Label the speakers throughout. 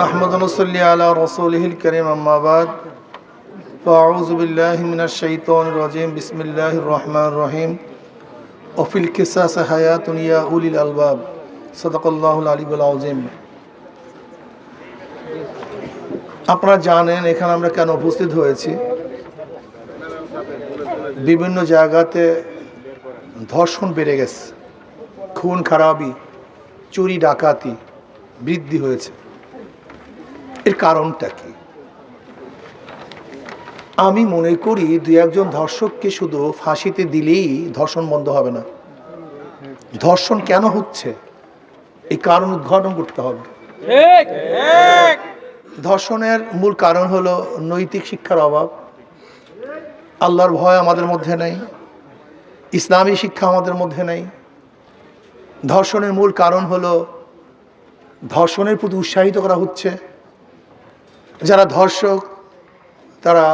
Speaker 1: نحمد ونصلي على رسوله الكريم أما بعد فأعوذ بالله من الشيطان الرجيم بسم الله الرحمن الرحيم وفي القصاص حياة يا أولي الألباب صدق الله العلي العظيم। আপনারা জানেন এখানে আমরা কেন উপস্থিত হয়েছি। বিভিন্ন জায়গাতে ধর্ষণ বেড়ে গেছে, খুন খারাপি, চুরি ডাকাতি বৃদ্ধি হয়েছে। এর কারণটা কি? আমি মনে করি দুই একজন ধর্ষককে শুধু ফাঁসিতে দিলেই ধর্ষণ বন্ধ হবে না। ধর্ষণ কেন হচ্ছে এই কারণ উদ্ঘাটন করতে হবে। ধর্ষণের মূল কারণ হলো নৈতিক শিক্ষার অভাব, আল্লাহর ভয় আমাদের মধ্যে নেই, ইসলামী শিক্ষা আমাদের মধ্যে নেই। ধর্ষণের মূল কারণ হলো ধর্ষণের প্রতি উৎসাহিত করা হচ্ছে। যারা ধর্ষক তারা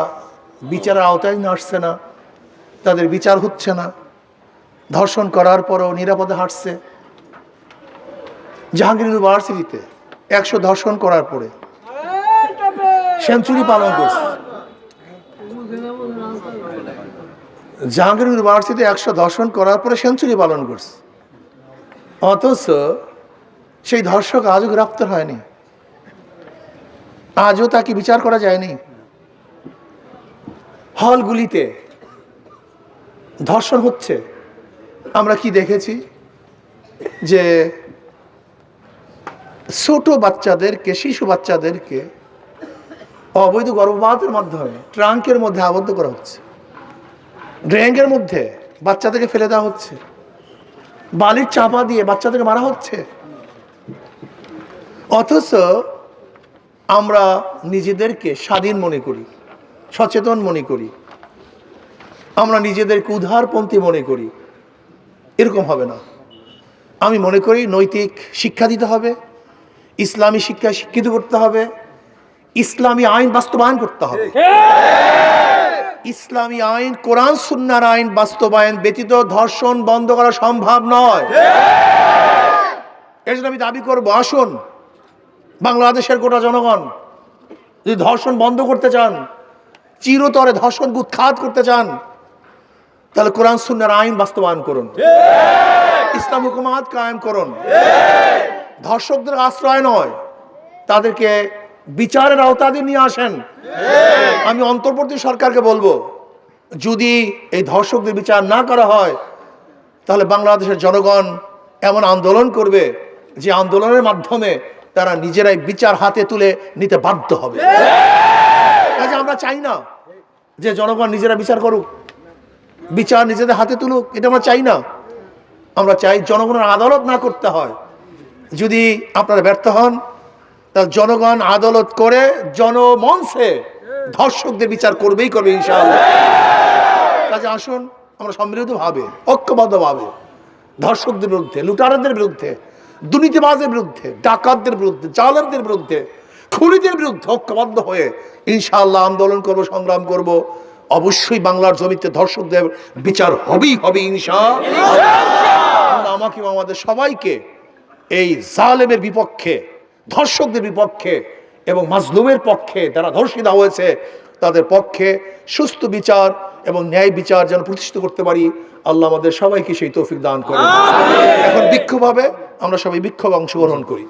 Speaker 1: বিচারের আওতায় আসছে না, তাদের বিচার হচ্ছে না। ধর্ষণ করার পরও নিরাপদে হাঁটছে। জাহাঙ্গীর ইউনিভার্সিটিতে 100 ধর্ষণ করার পরে সেঞ্চুরি পালন করছে। জাহাঙ্গীর ইউনিভার্সিটিতে 100 ধর্ষণ করার পরে সেঞ্চুরি পালন করছে, অথচ সেই ধর্ষক আজও গ্রেপ্তার হয়নি, আজও তাকে বিচার করা যায়নি। হলগুলিতে ধর্ষণ হচ্ছে। আমরা কি দেখেছি যে ছোট বাচ্চাদেরকে, শিশু বাচ্চাদেরকে অবৈধ গর্ভপাতের মাধ্যমে ট্রাঙ্কের মধ্যে আবদ্ধ করা হচ্ছে, ড্রেনের মধ্যে বাচ্চাদেরকে ফেলে দেওয়া হচ্ছে, বালির চাপা দিয়ে বাচ্চাদেরকে মারা হচ্ছে। অথচ আমরা নিজেদেরকে স্বাধীন মনে করি, সচেতন মনে করি, আমরা নিজেদেরকে উদারপন্থী মনে করি। এরকম হবে না। আমি মনে করি নৈতিক শিক্ষা দিতে হবে, ইসলামী শিক্ষায় শিক্ষিত করতে হবে, ইসলামী আইন বাস্তবায়ন করতে হবে। ইসলামী আইন, কোরআন সুন্নাহর আইন বাস্তবায়ন ব্যতীত ধর্ষণ বন্ধ করা সম্ভব নয়। এর জন্য আমি দাবি করবো, আসুন বাংলাদেশের গোটা জনগণ যদি ধর্ষণ বন্ধ করতে চান, চিরতরে ধর্ষণ উৎখাত করতে চান, তাহলে কোরআন সুন্নাহর আইন বাস্তবায়ন করুন, ইসলাম হুকুমাত কায়েম করুন। ধর্ষকদের আশ্রয় নয়, তাদেরকে বিচারের আওতায় নিয়ে আসেন। আমি অন্তর্বর্তী সরকারকে বলবো, যদি এই ধর্ষকদের বিচার না করা হয় তাহলে বাংলাদেশের জনগণ এমন আন্দোলন করবে যে আন্দোলনের মাধ্যমে তারা নিজেরাই বিচার হাতে তুলে নিতে বাধ্য হবে। কাজে আমরা চাই না যে জনগণ নিজেরা বিচার করুক, বিচার নিজেদের হাতে তুলুক, এটা আমরা চাই না। আমরা চাই জনগণের আদালত না করতে হয়। যদি আপনারা ব্যর্থ হন তাহলে জনগণ আদালত করে জনমঞ্চে ধর্ষকদের বিচার করবেই করবে ইনশাআল্লাহ। কাজে আসুন আমরা সম্মিলিতভাবে, ঐক্যবদ্ধভাবে ধর্ষকদের বিরুদ্ধে, লুটারাদের বিরুদ্ধে, দুর্নীতিবাজের বিরুদ্ধে, ডাকাতদের বিরুদ্ধে, জালেমদের বিরুদ্ধে, খুনিদের বিরুদ্ধে ঐক্যবদ্ধ হয়ে ইনশাআল্লাহ আন্দোলন করব, সংগ্রাম করব। অবশ্যই বাংলার জমিতে ধর্ষকদের বিচার হবেই হবে ইনশাআল্লাহ। আমাকে আমাদের সবাইকে এই জালেমের বিপক্ষে, ধর্ষকদের বিপক্ষে এবং মাজলুমের পক্ষে, যারা ধর্ষিত হয়েছে তাদের পক্ষে সুস্থ বিচার এবং ন্যায় বিচার যেন প্রতিষ্ঠিত করতে পারি, আল্লাহ আমাদের সবাইকে সেই তৌফিক দান করেন। এখন বিক্ষোভ হবে, আমরা সবাই বিক্ষোভে অংশগ্রহণ করি।